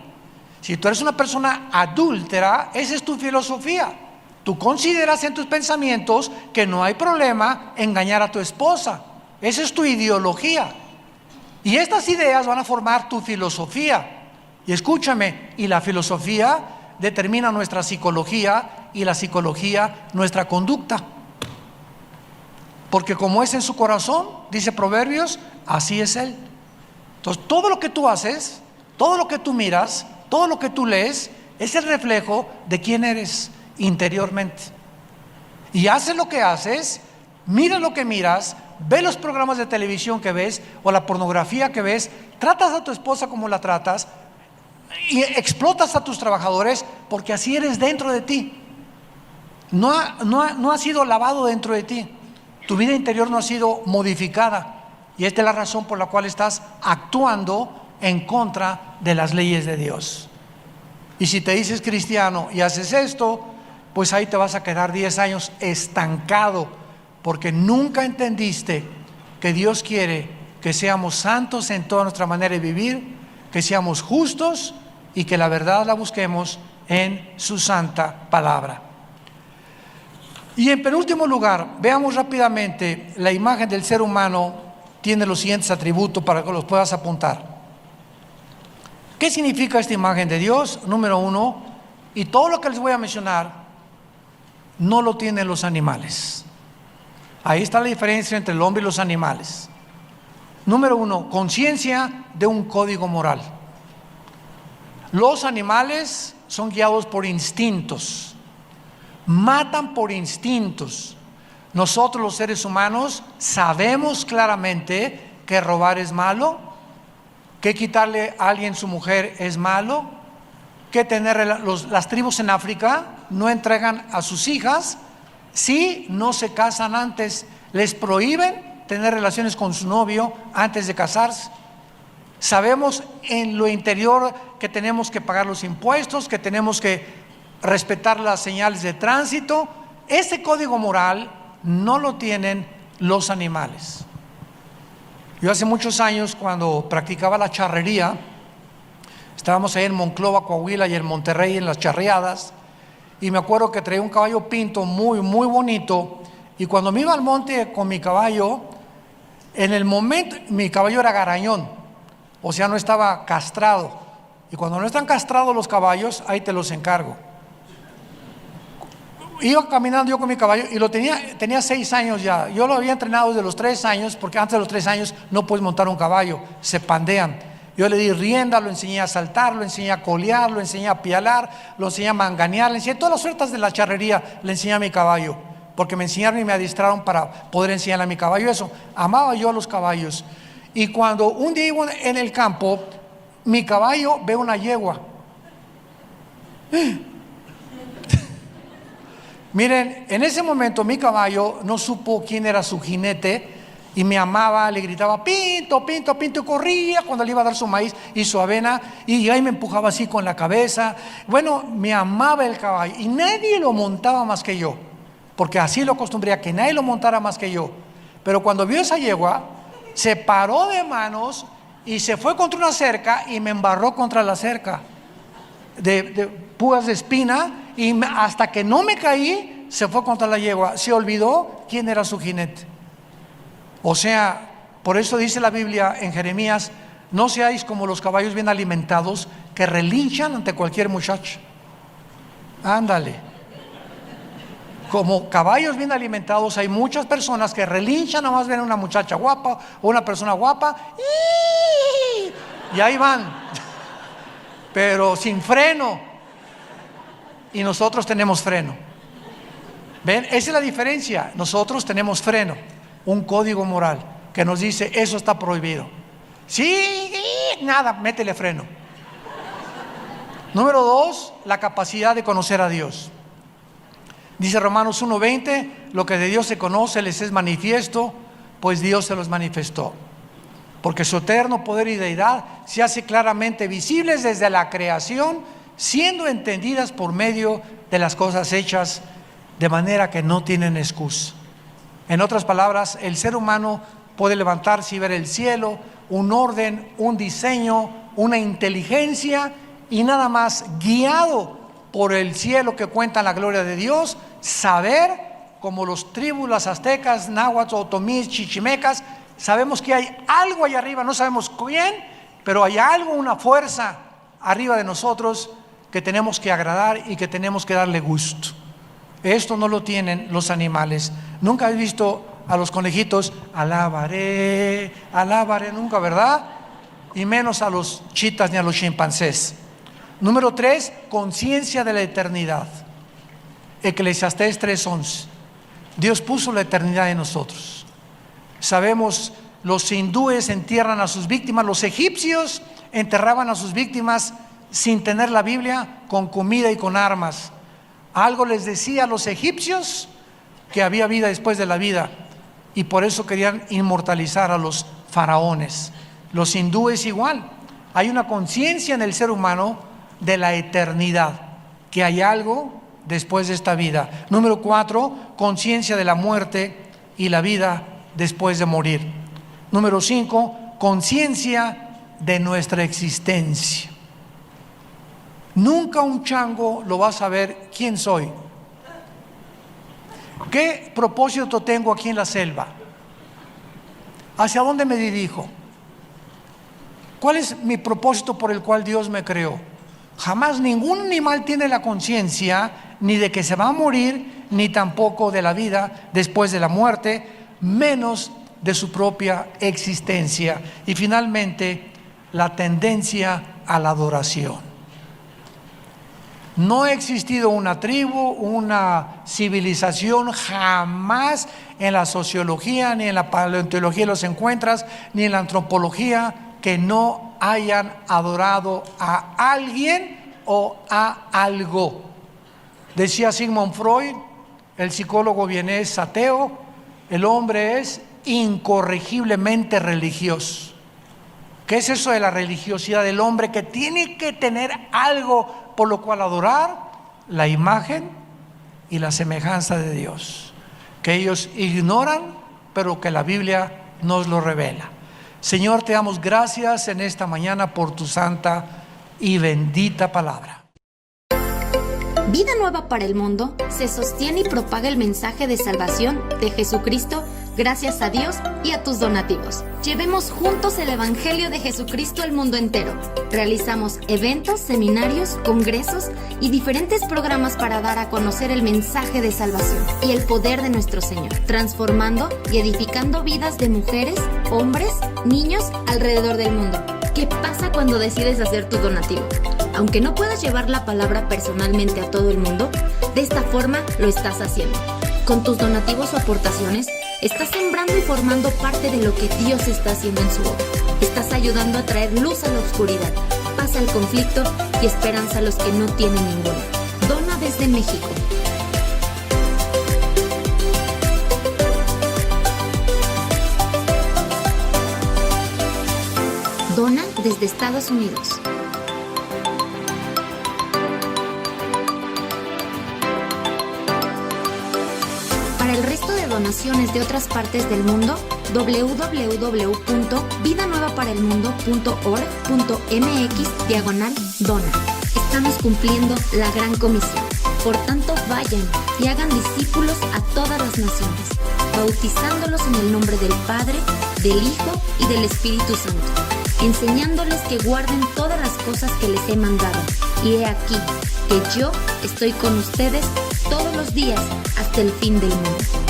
Si tú eres una persona adúltera, esa es tu filosofía. Tú consideras en tus pensamientos que no hay problema engañar a tu esposa. Esa es tu ideología. Y estas ideas van a formar tu filosofía. Y escúchame, y la filosofía determina nuestra psicología, y la psicología nuestra conducta. Porque como es en su corazón, dice Proverbios, así es él. Entonces, todo lo que tú haces, todo lo que tú miras, todo lo que tú lees, es el reflejo de quién eres interiormente. Y haces lo que haces, miras lo que miras, ves los programas de televisión que ves o la pornografía que ves, tratas a tu esposa como la tratas y explotas a tus trabajadores, porque así eres dentro de ti. No ha sido lavado dentro de ti. Tu vida interior no ha sido modificada, y esta es la razón por la cual estás actuando en contra de las leyes de Dios. Y si te dices cristiano y haces esto, pues ahí te vas a quedar 10 años estancado, porque nunca entendiste que Dios quiere que seamos santos en toda nuestra manera de vivir, que seamos justos y que la verdad la busquemos en su santa palabra. Y en penúltimo lugar, veamos rápidamente la imagen del ser humano. Tiene los siguientes atributos para que los puedas apuntar. ¿Qué significa esta imagen de Dios? Número 1, y todo lo que les voy a mencionar no lo tienen los animales. Ahí está la diferencia entre el hombre y los animales. Número 1, conciencia de un código moral. Los animales son guiados por instintos, matan por instintos. Nosotros, los seres humanos, sabemos claramente que robar es malo, que quitarle a alguien su mujer es malo, que las tribus en África no entregan a sus hijas si no se casan antes, les prohíben tener relaciones con su novio antes de casarse. Sabemos en lo interior que tenemos que pagar los impuestos, que tenemos que respetar las señales de tránsito. Ese código moral no lo tienen los animales. Yo hace muchos años, cuando practicaba la charrería, estábamos ahí en Monclova, Coahuila, y en Monterrey, en las charreadas, y me acuerdo que traía un caballo pinto muy, muy bonito, y cuando me iba al monte con mi caballo, en el momento, mi caballo era garañón, o sea, no estaba castrado, y cuando no están castrados los caballos, ahí te los encargo. Iba caminando yo con mi caballo y tenía 6 años ya. Yo lo había entrenado desde los 3 años, porque antes de los 3 años no puedes montar un caballo, se pandean. Yo le di rienda, lo enseñé a saltar, lo enseñé a colear, lo enseñé a pialar, lo enseñé a manganear, le enseñé todas las suertes de la charrería, le enseñé a mi caballo, porque me enseñaron y me adiestraron para poder enseñarle a mi caballo eso. Amaba yo a los caballos. Y cuando un día iba en el campo, mi caballo ve una yegua. Miren, en ese momento mi caballo no supo quién era su jinete y me amaba, le gritaba pinto, pinto, pinto, y corría cuando le iba a dar su maíz y su avena, y ahí me empujaba así con la cabeza. Bueno, me amaba el caballo y nadie lo montaba más que yo, porque así lo acostumbré, a que nadie lo montara más que yo. Pero cuando vio esa yegua, se paró de manos y se fue contra una cerca y me embarró contra la cerca de púas de espina, y hasta que no me caí, se fue contra la yegua. Se olvidó quién era su jinete. O sea, por eso dice la Biblia en Jeremías: no seáis como los caballos bien alimentados, que relinchan ante cualquier muchacho. Ándale. Como caballos bien alimentados, hay muchas personas que relinchan, nada más ven a una muchacha guapa o una persona guapa y ahí van, pero sin freno. Y nosotros tenemos freno. ¿Ven? Esa es la diferencia. Nosotros tenemos freno, un código moral que nos dice: eso está prohibido. Sí, nada, métele freno. Número 2, la capacidad de conocer a Dios. Dice Romanos 1:20: lo que de Dios se conoce les es manifiesto, pues Dios se los manifestó. Porque su eterno poder y deidad se hace claramente visibles desde la creación, siendo entendidas por medio de las cosas hechas, de manera que no tienen excusa. En otras palabras, el ser humano puede levantarse y ver el cielo, un orden, un diseño, una inteligencia, y nada más, guiado por el cielo que cuenta la gloria de Dios, saber, como los tribus, las aztecas, náhuatl, otomís, chichimecas, sabemos que hay algo allá arriba, no sabemos quién, pero hay algo, una fuerza arriba de nosotros que tenemos que agradar y que tenemos que darle gusto. Esto no lo tienen los animales. Nunca he visto a los conejitos: alabaré, alabaré, nunca, ¿verdad? Y menos a los chitas ni a los chimpancés. Número 3, conciencia de la eternidad. Eclesiastés 3:11. Dios puso la eternidad en nosotros. Sabemos, los hindúes entierran a sus víctimas, los egipcios enterraban a sus víctimas sin tener la Biblia, con comida y con armas. Algo les decía a los egipcios que había vida después de la vida, y por eso querían inmortalizar a los faraones. Los hindúes igual. Hay una conciencia en el ser humano de la eternidad, que hay algo después de esta vida. Número 4, conciencia de la muerte y la vida después de morir. Número 5, conciencia de nuestra existencia. Nunca un chango lo va a saber quién soy. ¿Qué propósito tengo aquí en la selva? ¿Hacia dónde me dirijo? ¿Cuál es mi propósito por el cual Dios me creó? Jamás ningún animal tiene la conciencia ni de que se va a morir, ni tampoco de la vida después de la muerte, menos de su propia existencia. Y finalmente, la tendencia a la adoración. No ha existido una tribu, una civilización, jamás en la sociología, ni en la paleontología los encuentras, ni en la antropología, que no hayan adorado a alguien o a algo. Decía Sigmund Freud el psicólogo vienés ateo, el hombre es incorregiblemente religioso. ¿Qué es eso de la religiosidad del hombre? Que tiene que tener algo por lo cual adorar, la imagen y la semejanza de Dios, que ellos ignoran, pero que la Biblia nos lo revela. Señor, te damos gracias en esta mañana por tu santa y bendita palabra. Vida Nueva para el Mundo se sostiene y propaga el mensaje de salvación de Jesucristo gracias a Dios y a tus donativos. Llevemos juntos el Evangelio de Jesucristo al mundo entero. Realizamos eventos, seminarios, congresos y diferentes programas para dar a conocer el mensaje de salvación y el poder de nuestro Señor, transformando y edificando vidas de mujeres, hombres, niños alrededor del mundo. ¿Qué pasa cuando decides hacer tu donativo? Aunque no puedas llevar la palabra personalmente a todo el mundo, de esta forma lo estás haciendo. Con tus donativos o aportaciones, estás sembrando y formando parte de lo que Dios está haciendo en su obra. Estás ayudando a traer luz a la oscuridad, paz al conflicto y esperanza a los que no tienen ninguna. Dona desde México. Dona desde Estados Unidos. Para el resto de donaciones de otras partes del mundo, www.vidanuevaparaelmundo.org.mx/dona. Estamos cumpliendo la gran comisión. Por tanto, vayan y hagan discípulos a todas las naciones, bautizándolos en el nombre del Padre, del Hijo y del Espíritu Santo, enseñándoles que guarden todas las cosas que les he mandado. Y he aquí que yo estoy con ustedes todos los días hasta el fin del mundo.